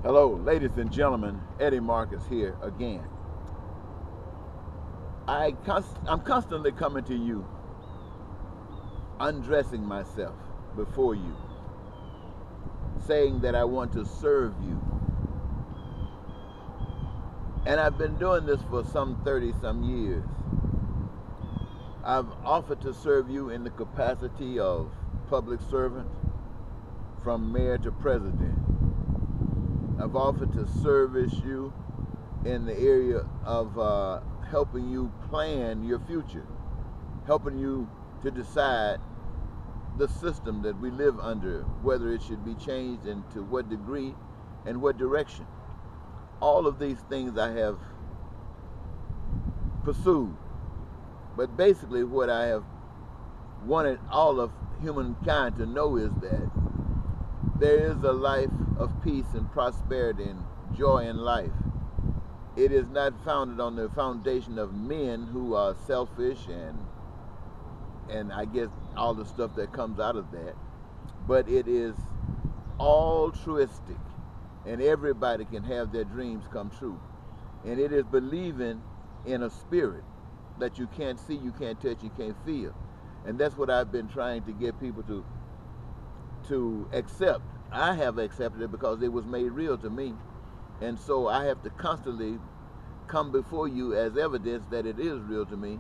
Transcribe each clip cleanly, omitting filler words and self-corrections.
Hello, ladies and gentlemen. Eddie Marcus here again. I'm constantly coming to you, undressing myself before you, saying that I want to serve you. And I've been doing this for some 30-some years. I've offered to serve you in the capacity of public servant, from mayor to president. I've offered to service you in the area of helping you plan your future, helping you to decide the system that we live under, whether it should be changed and to what degree and what direction. All of these things I have pursued. But basically what I have wanted all of humankind to know is that there is a life of peace and prosperity and joy in life. It is not founded on the foundation of men who are selfish and I guess all the stuff that comes out of that, but it is altruistic, and everybody can have their dreams come true. And it is believing in a spirit that you can't see, you can't touch, you can't feel. And that's what I've been trying to get people to accept. I have accepted it because it was made real to me. And so I have to constantly come before you as evidence that it is real to me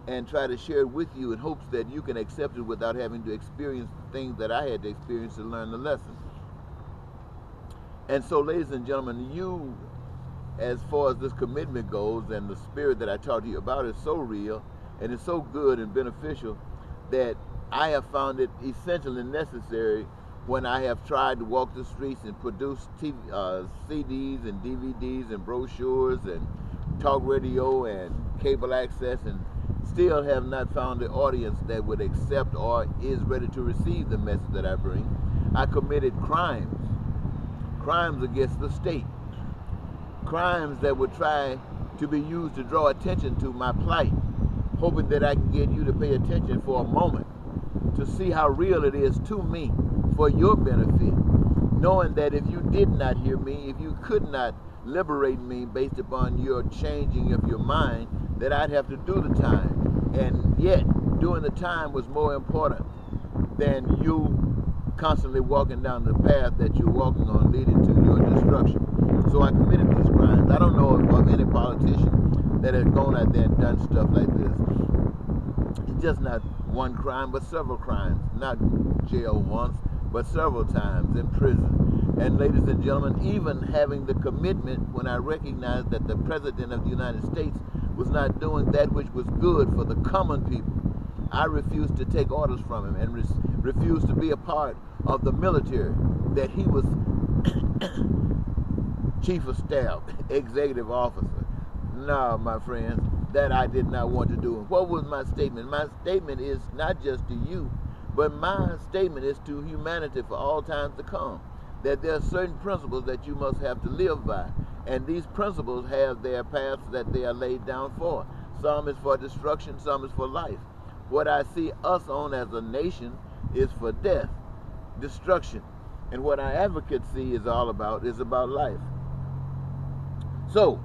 and try to share it with you in hopes that you can accept it without having to experience the things that I had to experience to learn the lesson. And so, ladies and gentlemen, you, as far as this commitment goes, and the spirit that I talked to you about is so real and it's so good and beneficial that I have found it essential and necessary when I have tried to walk the streets and produce CDs and DVDs and brochures and talk radio and cable access, and still have not found the audience that would accept or is ready to receive the message that I bring. I committed crimes against the state, crimes that would try to be used to draw attention to my plight, hoping that I can get you to pay attention for a moment to see how real it is to me for your benefit, knowing that if you did not hear me, if you could not liberate me based upon your changing of your mind, that I'd have to do the time. And yet, doing the time was more important than you constantly walking down the path that you're walking on, leading to your destruction. So I committed these crimes. I don't know of any politician that has gone out there and done stuff like this. It's just not one crime, but several crimes. Not jail once, but several times in prison. And ladies and gentlemen, even having the commitment when I recognized that the President of the United States was not doing that which was good for the common people, I refused to take orders from him and refused to be a part of the military that he was Chief of Staff, Executive Officer. No, my friends, that I did not want to do. What was my statement? My statement is not just to you, but my statement is to humanity for all times to come, that there are certain principles that you must have to live by. And these principles have their paths that they are laid down for. Some is for destruction, some is for life. What I see us on as a nation is for death, destruction. And what our advocates see is about life. So,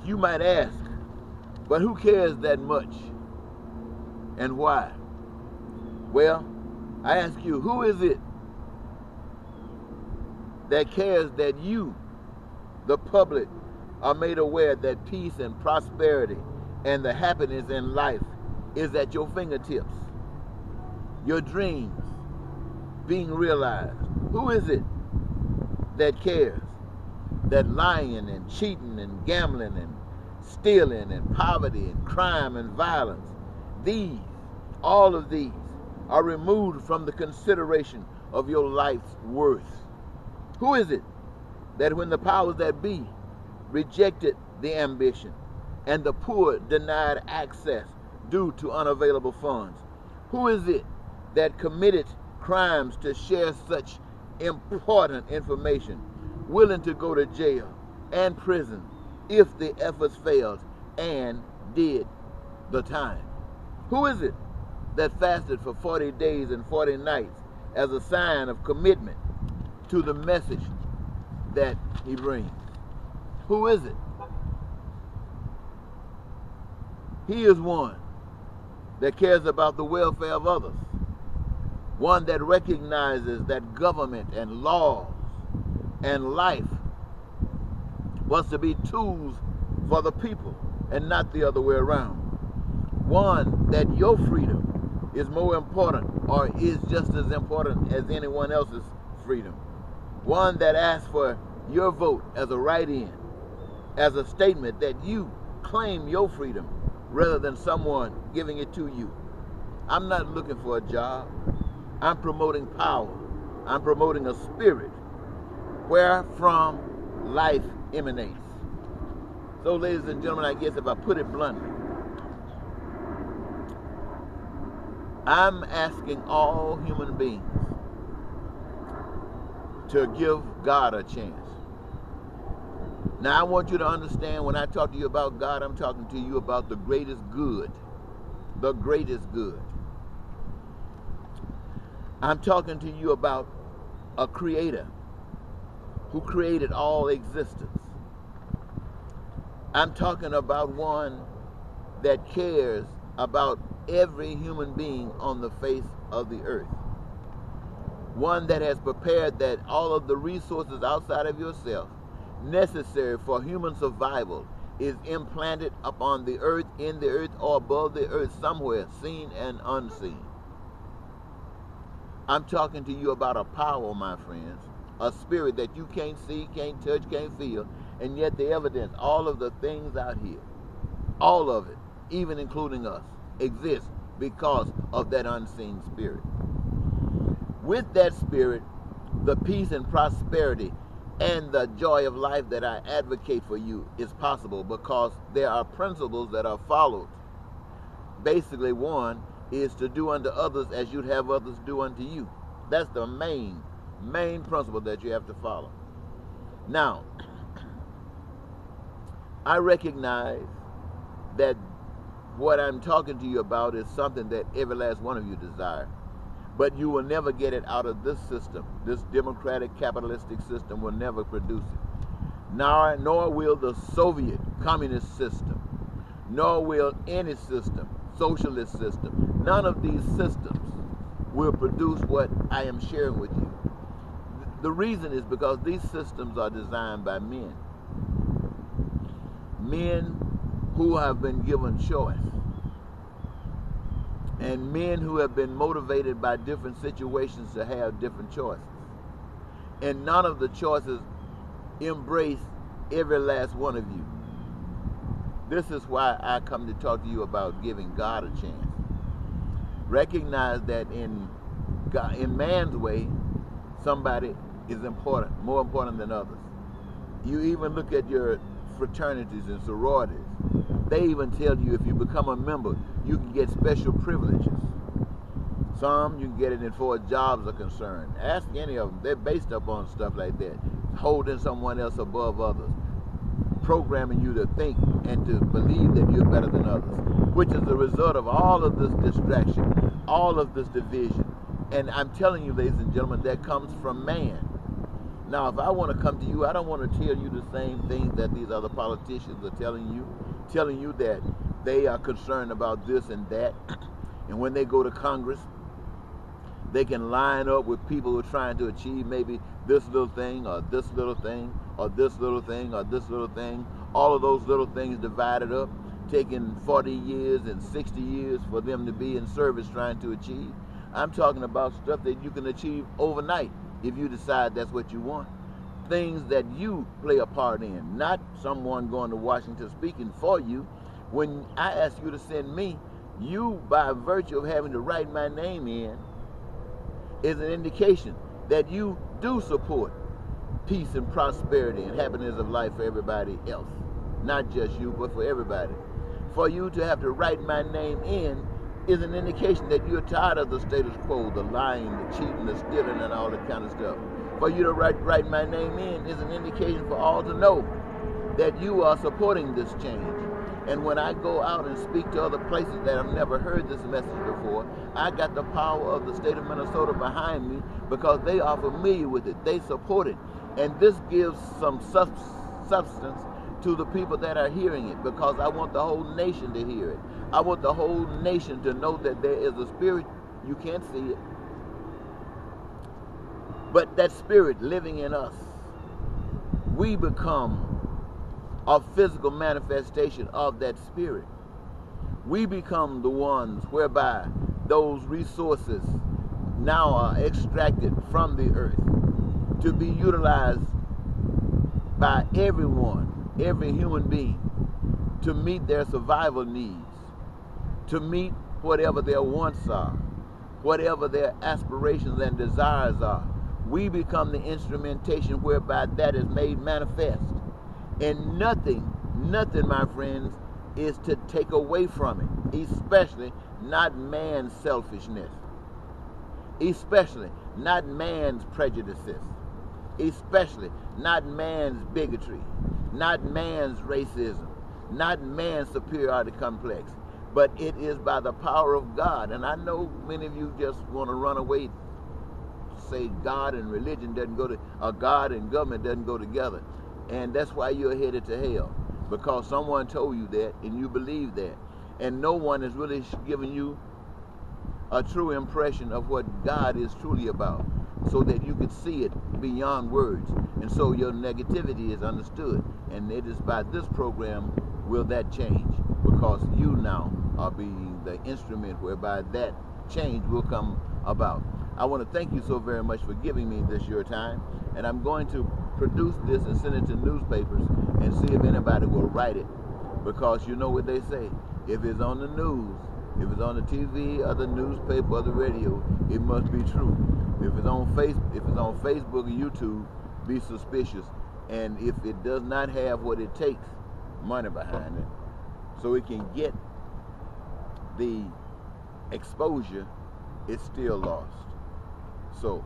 you might ask, but who cares that much? And why? Well, I ask you, who is it that cares that you, the public, are made aware that peace and prosperity and the happiness in life is at your fingertips? Your dreams being realized. Who is it that cares that lying and cheating and gambling and stealing and poverty and crime and violence, all of these are removed from the consideration of your life's worth? Who is it that when the powers that be rejected the ambition and the poor denied access due to unavailable funds, who is it that committed crimes to share such important information, willing to go to jail and prison if the efforts failed and did the time? Who is it that fasted for 40 days and 40 nights as a sign of commitment to the message that he brings. Who is it? He is one that cares about the welfare of others, one that recognizes that government and laws and life was to be tools for the people and not the other way around. One that your freedom is more important or is just as important as anyone else's freedom. One that asks for your vote as a write-in, as a statement that you claim your freedom rather than someone giving it to you. I'm not looking for a job. I'm promoting power. I'm promoting a spirit wherefrom life emanates. So, ladies and gentlemen, I guess if I put it bluntly, I'm asking all human beings to give God a chance. Now, I want you to understand, when I talk to you about God, I'm talking to you about the greatest good. The greatest good. I'm talking to you about a creator who created all existence. I'm talking about one that cares about every human being on the face of the earth. One that has prepared that all of the resources outside of yourself necessary for human survival is implanted upon the earth, in the earth, or above the earth somewhere, seen and unseen. I'm talking to you about a power, my friends, a spirit that you can't see, can't touch, can't feel, and yet the evidence, all of the things out here, all of it, even including us, exists because of that unseen spirit. With that spirit, the peace and prosperity and the joy of life that I advocate for you is possible because there are principles that are followed. Basically, one is to do unto others as you'd have others do unto you. That's the main principle that you have to follow. Now, I recognize that what I'm talking to you about is something that every last one of you desire. But you will never get it out of this system. This democratic capitalistic system will never produce it. Nor will the Soviet communist system, nor will any system, socialist system. None of these systems will produce what I am sharing with you. The reason is because these systems are designed by men. Men who have been given choice. And men who have been motivated by different situations to have different choices. And none of the choices embrace every last one of you. This is why I come to talk to you about giving God a chance. Recognize that in man's way, somebody is important, more important than others. You even look at your fraternities and sororities. They even tell you if you become a member, you can get special privileges. Some you can get it in for jobs are concerned. Ask any of them. They're based upon stuff like that. Holding someone else above others. Programming you to think and to believe that you're better than others. Which is the result of all of this distraction, all of this division. And I'm telling you, ladies and gentlemen, that comes from man. Now, if I want to come to you, I don't want to tell you the same things that these other politicians are telling you that they are concerned about this and that. And when they go to Congress, they can line up with people who are trying to achieve maybe this little thing, or this little thing, or this little thing, or this little thing. All of those little things divided up, taking 40 years and 60 years for them to be in service trying to achieve. I'm talking about stuff that you can achieve overnight if you decide that's what you want. Things that you play a part in, not someone going to Washington speaking for you. When I ask you to send me, you, by virtue of having to write my name in, is an indication that you do support peace and prosperity and happiness of life for everybody else. Not just you, but for everybody. For you to have to write my name in is an indication that you're tired of the status quo, the lying, the cheating, the stealing, and all that kind of stuff. For you to write my name in is an indication for all to know that you are supporting this change. And when I go out and speak to other places that have never heard this message before, I got the power of the state of Minnesota behind me because they are familiar with it. They support it. And this gives some substance to the people that are hearing it, because I want the whole nation to hear it. I want the whole nation to know that there is a spirit. You can't see it, but that spirit living in us. We become a physical manifestation of that spirit. We become the ones whereby those resources now are extracted from the earth to be utilized by everyone, every human being, to meet their survival needs, to meet whatever their wants are, whatever their aspirations and desires are. We become the instrumentation whereby that is made manifest. And nothing, my friends, is to take away from it, especially not man's selfishness, especially not man's prejudices, especially not man's bigotry, not man's racism, not man's superiority complex, but it is by the power of God. And I know many of you just want to run away, say God and religion doesn't go to, God and government doesn't go together. And that's why you're headed to hell, because someone told you that and you believe that. And no one is really giving you a true impression of what God is truly about, so that you could see it beyond words. And so your negativity is understood. And it is by this program will that change, because you now are being the instrument whereby that change will come about. I want to thank you so very much for giving me this your time, and I'm going to produce this and send it to newspapers and see if anybody will write it, because you know what they say, if it's on the news, if it's on the TV or the newspaper or the radio, it must be true. If it's on Facebook or YouTube, be suspicious. And if it does not have what it takes, money behind it, so it can get the exposure, it's still lost. So,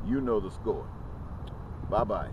you know the score. Bye-bye.